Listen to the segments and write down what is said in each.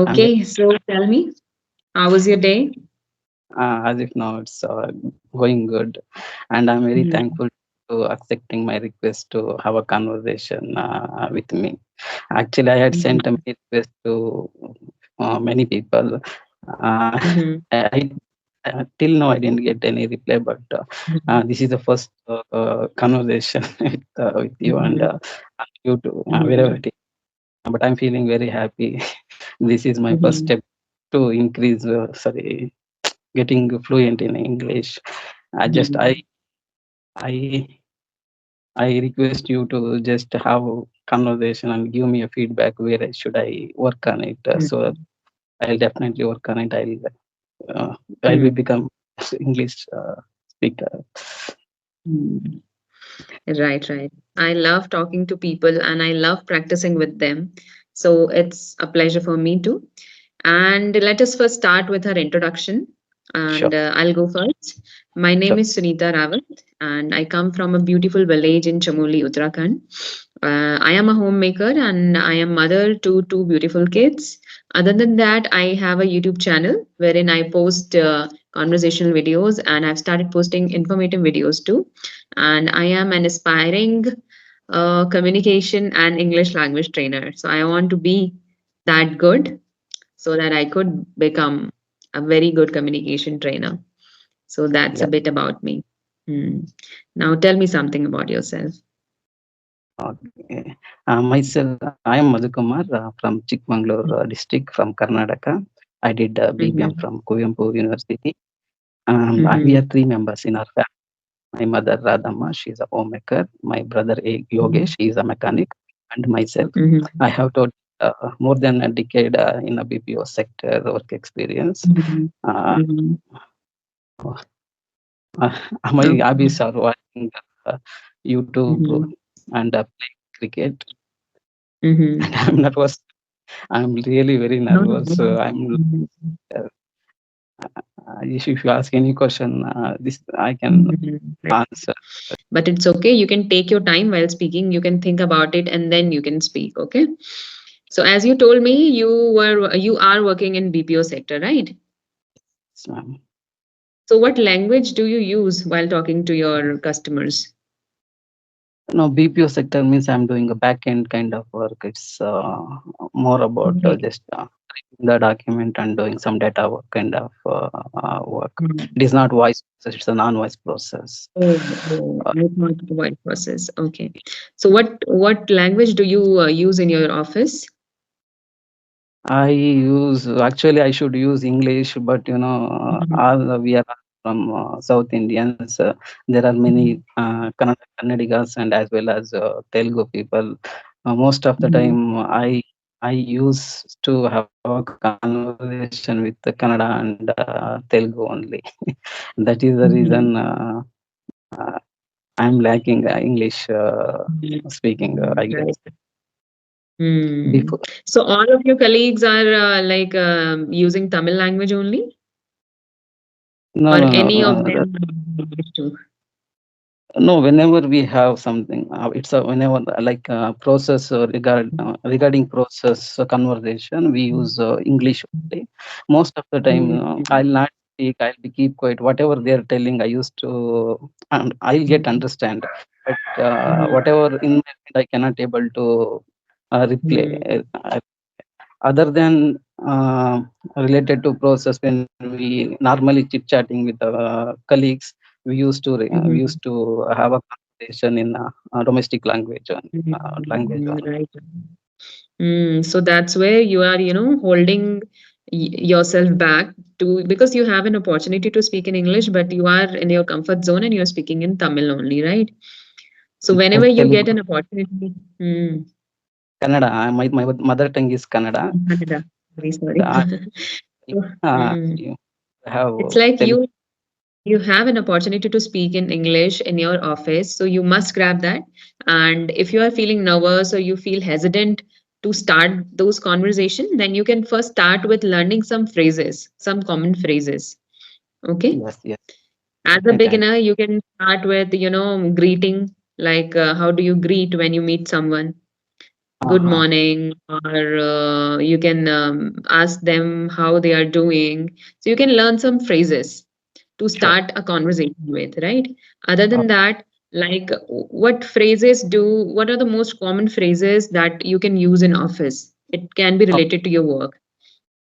I'm very, Okay, so tell me, how was your day? as if now it's going good, and I'm very Mhm, thankful to accepting my request to have a conversation with me. Actually, I had sent a mhm, request to many people. mhm, Till now, I didn't get any reply, but mhm, this is the first conversation with you and mhm, you too, wherever mhm, it is. But I'm feeling very happy. This is my first mhm, step to increase, getting fluent in English. I just mhm, I I request you to just have conversation and give me a feedback where should I work on it. So mhm, I'll definitely work on it. I'll be mhm, become English speaker. mhm. Right, right. I love talking to people and I love practicing with them. So it's a pleasure for me too. And let us first start with her introduction. Sure, And I'll go first. My name sure. is Sunita Rawat, and I come from a beautiful village in Chamoli, Uttarakhand. I am a homemaker and I am mother to two beautiful kids. Other than that, I have a YouTube channel wherein I post conversational videos, and I've started posting informative videos too. And I am an aspiring communication and English language trainer. So I want to be that good so that I could become a very good communication trainer. So that's a Yeah. bit about me. Hmm. Now tell me something about yourself. Okay. Myself, I am Madhukumar from Chikmagalur district from Karnataka. I did BBM Mhm, from Kuvempu University. We mhm, are three members in our family. My mother Radhamma, she is a homemaker. My brother Yogesh, mhm, he is a mechanic, and myself. mhm, I have total more than a decade in a BPO sector work experience. mhm, Uh, mhm. my Okay. hobbies are watching YouTube Mhm, and playing cricket. And mhm. I'm really very No, no, nervous. no. So I'm. Mhm, Uh, if you ask any question, this I can mhm. Right. answer. But it's okay. You can take your time while speaking. You can think about it and then you can speak. Okay. So as you told me, you are working in BPO sector, right? So, So what language do you use while talking to your customers? no, BPO sector means I'm doing a back end kind of work. It's more about Mhm, just the document and doing some data work kind of work. mhm. It is not voice process, it's a non-voice process. Oh, oh, Uh, I thought white process. Okay. So what language do you use in your office? I use actually I should use English, but Mhm, all we are from South Indians. There are many mhm, Kannadigas and as well as Telugu people. Most of the mhm, time, I used to have a conversation with the Kannada and Telugu only. That is the reason mhm, uh, I'm lacking English mhm, speaking. I mhm. guess Right. Hmm. before. So all of your colleagues are like using Tamil language only, No, or no, no. any of them English too? No, whenever we have something, it's a whenever like process regarding process conversation, we use English only. Most of the time, Mhm, I'll not speak. I'll be keep quiet. Whatever they're telling, I used to, and I'll get mhm, understand. But mhm, whatever in my mind, I cannot able to replay. mhm, Other than related to process, when we normally chit chatting with colleagues, we mhm, used to have a conversation in domestic language language mhm. only. Right. So that's where you are, holding yourself back to because you have an opportunity to speak in English, but you are in your comfort zone and you're speaking in Tamil only, right? So whenever you get Telugu, an opportunity, Kannada. My mother tongue is Kannada. Canada. Very sorry. The, So, you have it's like Telugu. you have an opportunity to speak in English in your office, so you must grab that. And if you are feeling nervous or you feel hesitant to start those conversation, then you can first start with learning some phrases, some common phrases. Okay. Yes, yes, As a definitely. beginner, you can start with, greeting, like how do you greet when you meet someone? good Uh-huh. morning, or you can ask them how they are doing. So you can learn some phrases to Sure. start a conversation with, right? Other Uh, than that, like what are the most common phrases that you can use in office? It can be o- related to your work.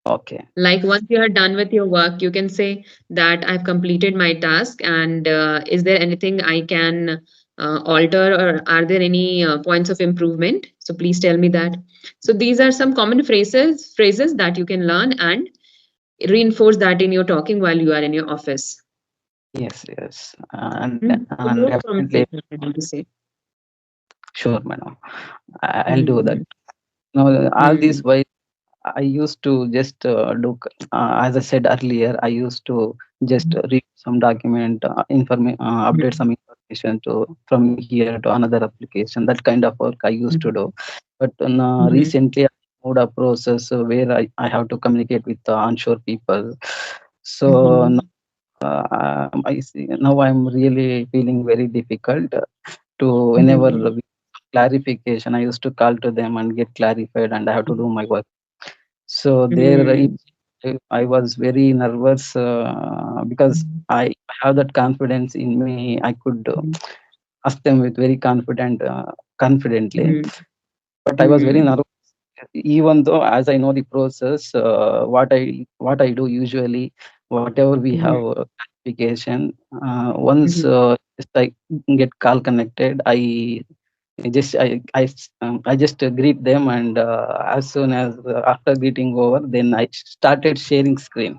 okay. Like once you are done with your work, you can say that I've completed my task, and is there anything I can alter, or are there any points of improvement? So please tell me that. So these are some common phrases that you can learn and reinforce that in your talking while you are in your office. Yes, yes. And The most common definitely, phrases I want to say. sure, madam. I'll do that. Mm, Now, all these mm, why I used to just as I said earlier, I used to just read some document, update mm, some information to from here to another application. That kind of work I used to mm, do. But mhm, recently, I moved a process where I have to communicate with onshore people. So mhm, I see, now I'm really feeling very difficult to whenever mhm, clarification. I used to call to them and get clarified, and I have to do my work. So there, mhm, I was very nervous because I have that confidence in me. I could mhm, ask them with very confidently. mhm, But I was very mhm, nervous, even though as I know the process. What I do usually, whatever we have mhm, clarification. Once mhm, just I get call connected, I just greet them, and as soon as after greeting over, then I started sharing screen.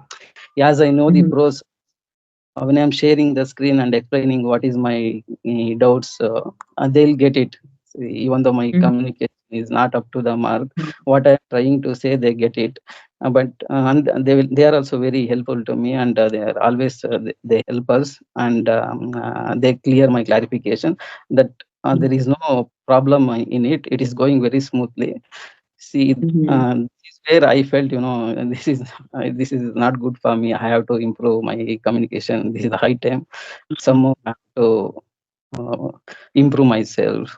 As I know the mhm, pros, when I'm sharing the screen and explaining what is my doubts, they'll get it. So even though my mhm, communication is not up to the mark, what I'm trying to say, they get it. But and they are also very helpful to me, and they are always they help us, and they clear my clarification that there is no problem in it. It is going very smoothly. See, mhm, this is where I felt, this is not good for me. I have to improve my communication. This is the high time. Somehow I have to uh, improve myself.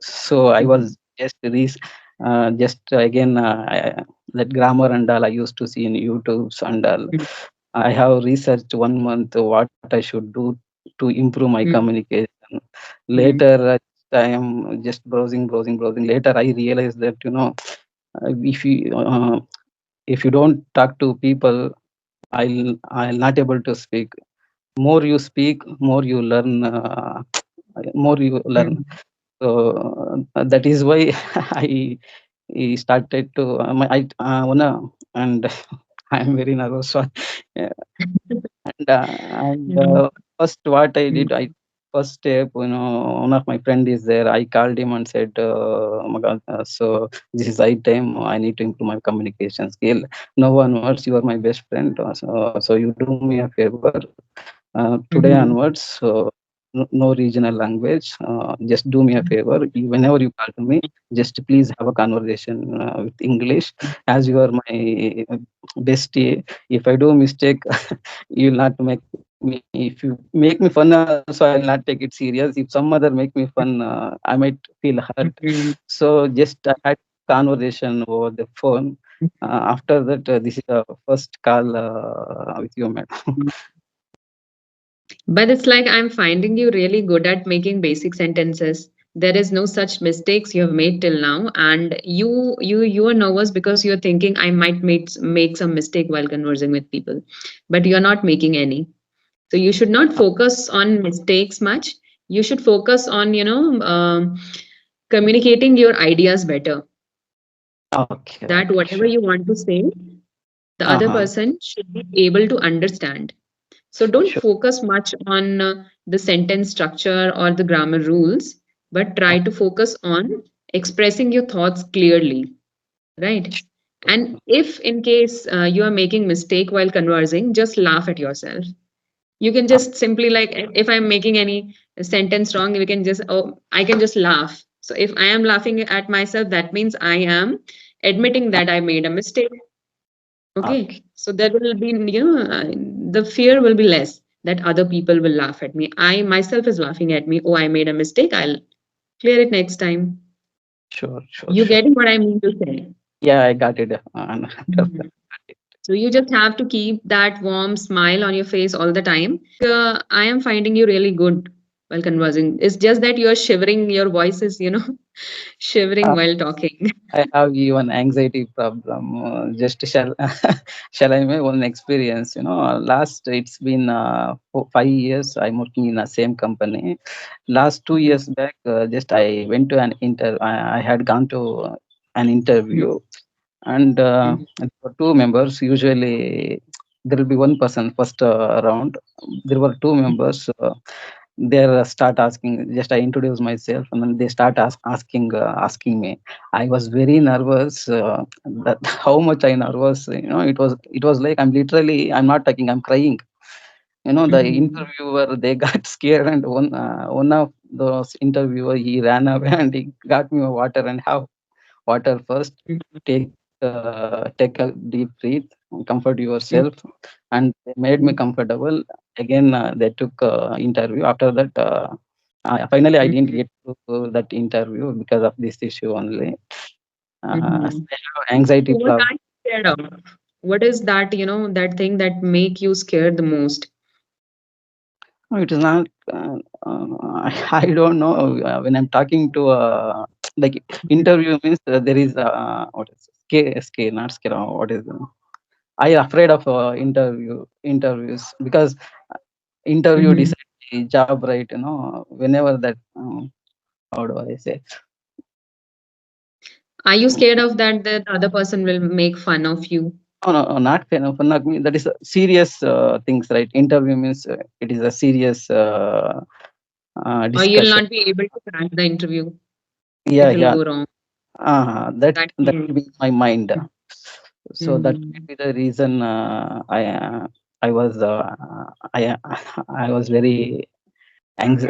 So I mhm, was just again that grammar and all I used to see in YouTube's and all. mhm, I have researched 1 month what I should do to improve my mhm, communication. mhm, Later, I am just browsing. Later, I realized that uh, if you uh, if you don't talk to people, I'll not able to speak. More you speak, more you learn. More you learn. mhm, So that is why I started to I wanna and I'm very nervous. So, and first what I did, I first step, one of my friend is there. I called him and said, "Oh my God, so this is high time. I need to improve my communication skill. No one onwards, you are my best friend. So you do me a favor. Today mhm, onwards, no regional language. Just do me a favor. Whenever you call to me, just please have a conversation with English, as you are my bestie. If I do mistake, you'll not make me. If you make me fun also, I'll not take it serious. If some other make me fun, I might feel hurt. mhm, So just I had conversation over the phone. After that, this is the first call with you, madam. mhm. But it's like I'm finding you really good at making basic sentences. There is no such mistakes you have made till now, and you are nervous because you're thinking I might make some mistake while conversing with people, but you're not making any. So you should not focus on mistakes much. You should focus on communicating your ideas better. Okay, That okay, whatever sure. you want to say, the other Uh-huh. person should be able to understand. So don't Sure. focus much on the sentence structure or the grammar rules, but try to focus on expressing your thoughts clearly, right? And if in case you are making mistake while conversing, just laugh at yourself. You can just simply like if I'm making any sentence wrong, we can just I can just laugh. So if I am laughing at myself, that means I am admitting that I made a mistake. Okay, Okay. so there will be, the fear will be less that other people will laugh at me. I myself is laughing at me. Oh, I made a mistake. I'll clear it next time. Sure, sure, You sure. getting what I mean to say? Yeah, I got it. Mhm. So you just have to keep that warm smile on your face all the time. I am finding you really good while conversing. It's just that you're shivering, your voice is, shivering Uh, while talking. I have even anxiety problem. Just shall shall I make one experience? Last it's been 5 years. I'm working in the same company. Last 2 years back, just I went to an I had gone to an interview, and there were two members. Usually, there will be one person first round. There were two members. They start asking. Just I introduce myself, and then they start asking me. I was very nervous. That how much I nervous. It was like I'm not talking. I'm crying. The Mhm. interviewer, they got scared, and one of those interviewer, he ran away and he got me a water and have water first. Take a deep breath, comfort Mhm. yourself, and they made me comfortable. Again, they took interview. After that, finally I didn't Mhm. get to that interview because of this issue only. Mhm. I have anxiety So what problem. are you scared of? What is that, that thing that make you scared the most? No, it is not. I don't know. When I'm talking to like interview means there is what is scare, not scare. What is I afraid of interviews because interview Mhm. decide the job, right? Whenever that how do I say? Are you Mm, scared of that the other person will make fun of you? No, no, no, not kind of not me. That is serious things, right? Interview means it is a serious Or you'll discussion. not be able to crack the interview Yeah, if it'll yeah. go wrong? That That that will be in my mind. So that may Mhm. be the reason I was I I was very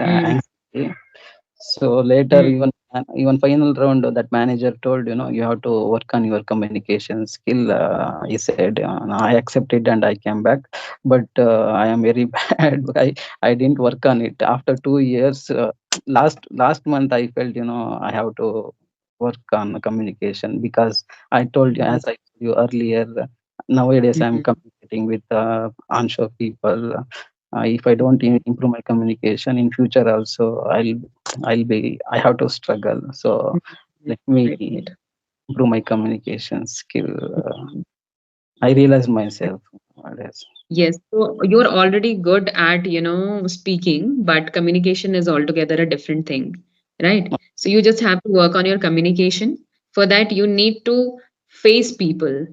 Mm, anxiety. So later, mm, even final round, that manager told, you have to work on your communication skill. He said, I accepted and I came back, but I am very bad. I didn't work on it. After 2 years, last month, I felt, I have to work on communication because I told you, mhm, as I told you earlier, nowadays I'm mhm, communicating with onshore people. If I don't improve my communication in future, also I have to struggle. So mhm. let me Right. improve my communication skill. Mhm. I realize myself nowadays. Yes, so you're already good at, speaking, but communication is altogether a different thing, right? So you just have to work on your communication. For that, you need to face people,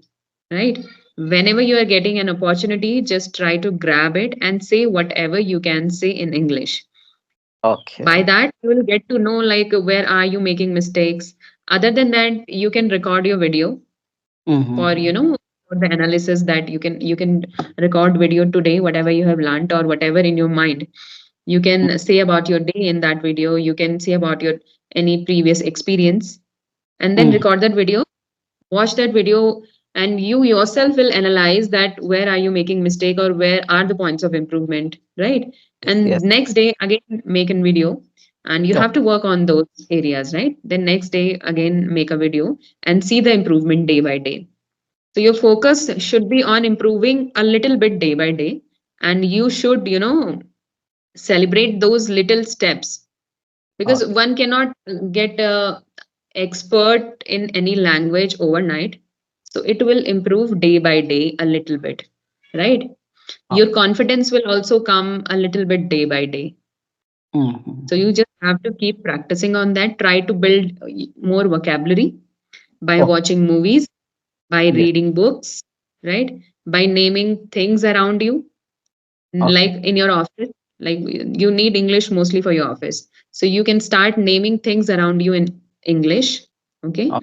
right? Whenever you are getting an opportunity, just try to grab it and say whatever you can say in English. Okay. By that, you will get to know like where are you making mistakes. Other than that, you can record your video for Mm-hmm. for the analysis that you can record video today whatever you have learned or whatever in your mind you can say about your day in that video. You can say about your any previous experience and then Mm-hmm. record that video, watch that video, and you yourself will analyze that where are you making mistake or where are the points of improvement, right? Yes, And yes. next day again make a video, and you Oh, have to work on those areas, right? Then next day again make a video and see the improvement day by day. So your focus should be on improving a little bit day by day, and you should, celebrate those little steps because okay. one cannot get a expert in any language overnight. So it will improve day by day a little bit, right? Oh, Your confidence will also come a little bit day by day. So mm-hmm. you just have to keep practicing on that. Try to build more vocabulary by Oh, watching movies, by yes. reading books, right? By naming things around you, Okay. like in your office. Like you need English mostly for your office. So you can start naming things around you in English. Okay. Oh,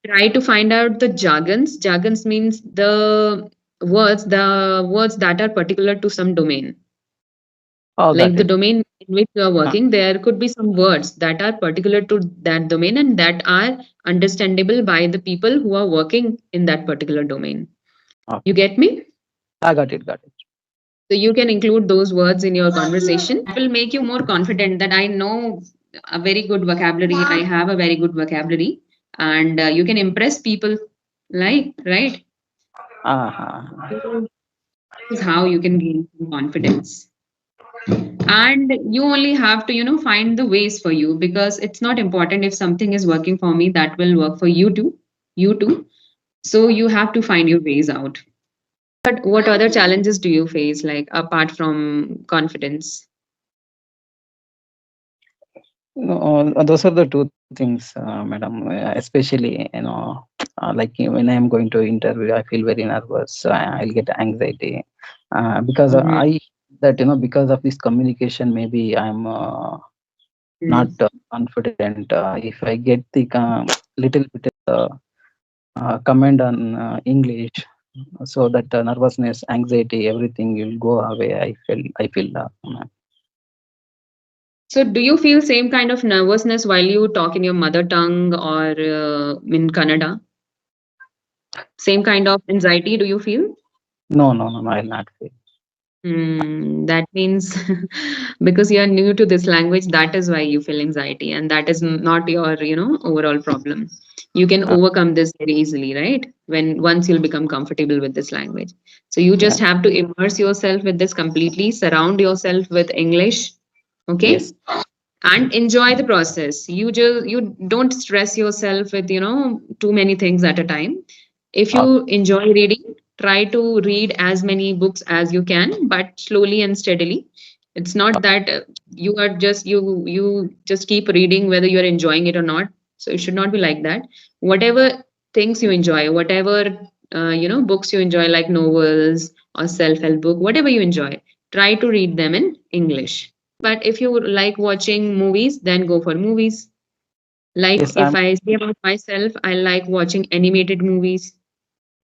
Try to find out the jargons. Jargons means the words that are particular to some domain. oh, Like got the it. domain in which you are Uh, working, there could be some words that are particular to that domain and that are understandable by the people who are working in that particular domain. You okay. get me? I got it. Got it. So you can include those words in your conversation. It will make you more confident that I know a very good vocabulary. I have a very good vocabulary, and you can impress people, like, right? Uh-huh. So this is how you can gain some confidence. And you only have to, find the ways for you, because it's not important if something is working for me, that will work for you too. You too. So you have to find your ways out. But what other challenges do you face, like apart from confidence? No, those are the two things, madam. Especially, like when I am going to interview, I feel very nervous. I'll get anxiety because Mhm. because of this communication, maybe I'm not Mm. confident. If I get the little bit comment on English, so that nervousness, anxiety, everything will go away. I feel So do you feel same kind of nervousness while you talk in your mother tongue or in Kannada? Same kind of anxiety do you feel? no, I'll not feel. That means because you are new to this language, that is why you feel anxiety, and that is not your, overall problem. You can Uh, overcome this very easily, right? When once you'll become comfortable with this language. So you yeah. just have to immerse yourself with this completely, surround yourself with English, Yes. okay? And enjoy the process. You don't stress yourself with, too many things at a time. If Okay. you enjoy reading, try to read as many books as you can, but slowly and steadily. It's not that you just keep reading whether you're enjoying it or not. So it should not be like that. Whatever things you enjoy, whatever books you enjoy, like novels or self-help book, whatever you enjoy, try to read them in English. But if you like watching movies, then go for movies. Like Yes, if I'm. I say about myself, I like watching animated movies.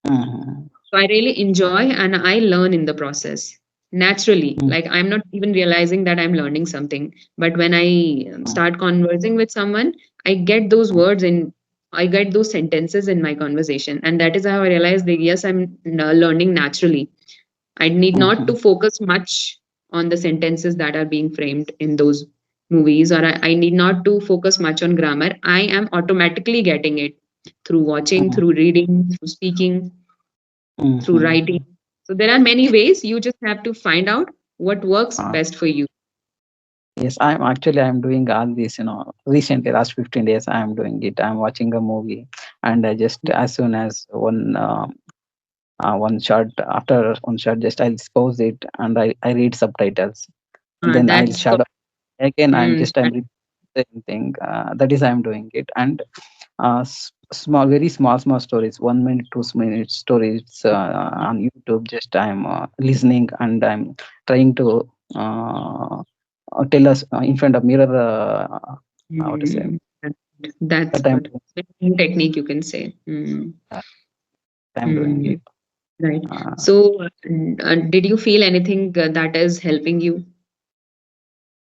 Mhm. So I really enjoy and I learn in the process naturally. Mm, Like I'm not even realizing that I'm learning something. But when I start conversing with someone, I get those words in, I get those sentences in my conversation. And that is how I realize that yes, I'm learning naturally. I need not mhm, to focus much on the sentences that are being framed in those movies, or I need not to focus much on grammar. I am automatically getting it through watching, mhm, through reading, through speaking, through writing. mhm. So there are many ways. You just have to find out what works Uh, best for you. yes, I'm doing all this, recently, last 15 days, I'm doing it. I'm watching a movie, and I just, as soon as one shot, after one shot, just I'll pause it and I read subtitles. And then I'll That's shadow again. I'm that, repeating the same thing. That is, I'm doing it. And small, very small stories, 1 minute, 2 minute stories on YouTube. Just I'm listening, and I'm trying to tell us in front of mirror. How to say mm, that- that's that I'm good. The new technique, you can say. I'm doing Mm, it. right. Uh, So, did you feel anything that is helping you?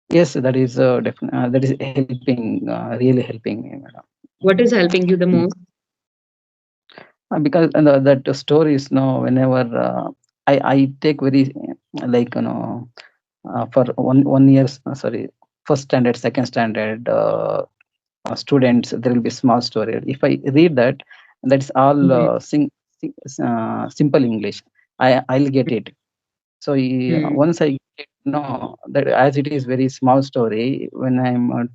yes, that is that is helping, really helping me, madam. What is helping you the most? Because that stories, whenever I take very like for 1 year, sorry, first standard, second standard students, there will be small story. If I read that, that's all Mhm. sing, simple English. I'll get it. So Mm, once I get that, as it is very small story, when I'm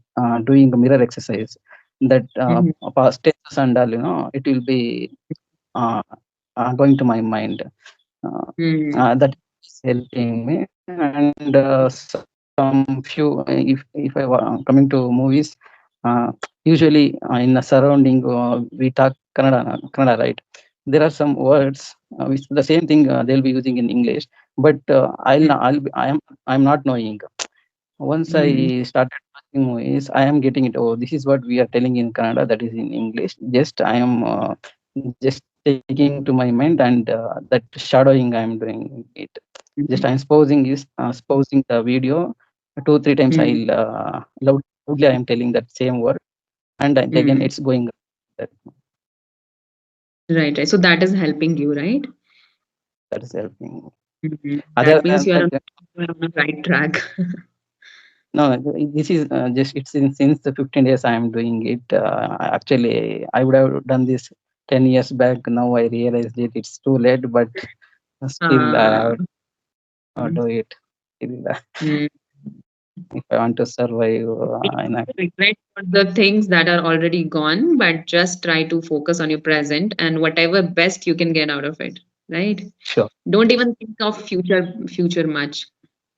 doing a mirror exercise, that mhm, past tenses and all, it will be uh, going to my mind. Uh, mm, that is helping me. And some few, if I coming to movies, usually in the surrounding, we talk Kannada, right? There are some words which the same thing they'll be using in English, but I'm not knowing. Once I mm, started watching movies, I am getting it. Oh, this is what we are telling in Kannada, that is in English. Just I am just taking to my mind, and that shadowing I am doing it. Just mhm, I'm pausing the video 2 3 times. mm. Loudly I am telling that same word, and again Mm. it's going. That Right, right. So that is helping you, right? that is helping. Mhm. Other That means than you are that, on the right track. No, this is just it's since the 15 days I am doing it. Actually, I would have done this 10 years back. Now I realize that it's too late, but still I Uh, have to do it. Still, mm. if I want to survive, Regret for the things that are already gone, but just try to focus on your present and whatever best you can get out of it, right? sure. Don't even think of future much,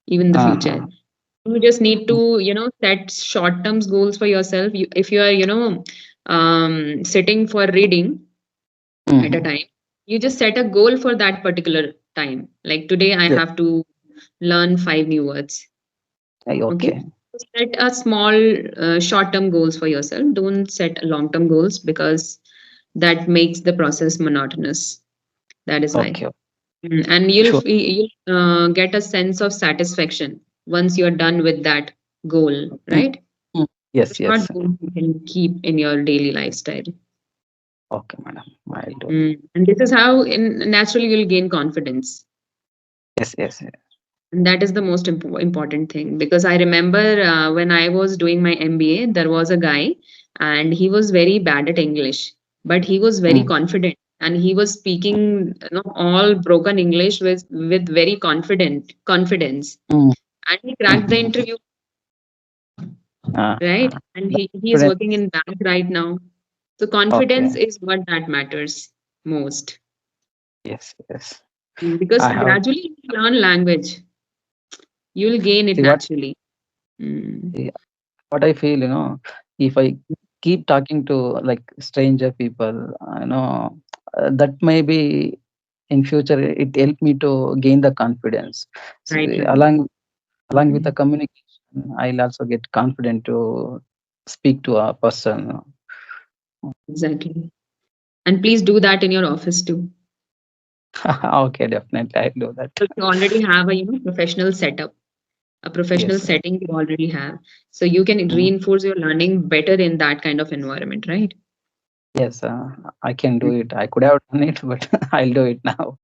even the Uh, future. You just need to, set short-term goals for yourself. If you are, sitting for reading at a mhm. time, you just set a goal for that particular time. Like today, I Yes. have to learn 5 new words. Okay. Okay. Set a small short-term goals for yourself. Don't set long-term goals because that makes the process monotonous. That is why. Okay. And you'll Sure. get a sense of satisfaction once you're done with that goal, Mm, right? mm. Yes. Short Yes. goals you can keep in your daily lifestyle. Okay, madam. I'll do that. And this is how naturally you'll gain confidence. Yes. Yes. Yes. And that is the most important thing because I remember when I was doing my MBA, there was a guy and he was very bad at English, but he was very Mm, confident and he was speaking all broken English with very confidence. mm, And he cracked the mhm. interview, Uh, right? And the he is confidence. working in bank right now. So Okay. confidence is what that matters most. Yes. Yes. Because I have. gradually you learn language, you'll gain it See what. naturally. Mm. What I feel, if I keep talking to like stranger people, that may be in future it help me to gain the confidence. So, Right, right. along with the Mm. communication, I'll also get confident to speak to a person. Exactly. And please do that in your office too. Okay, definitely I'll do that. So you already have a professional setup, a professional Yes. setting you already have. So you can Mm, reinforce your learning better in that kind of environment, right? yes, I can do it. I could have done it, but I'll do it now.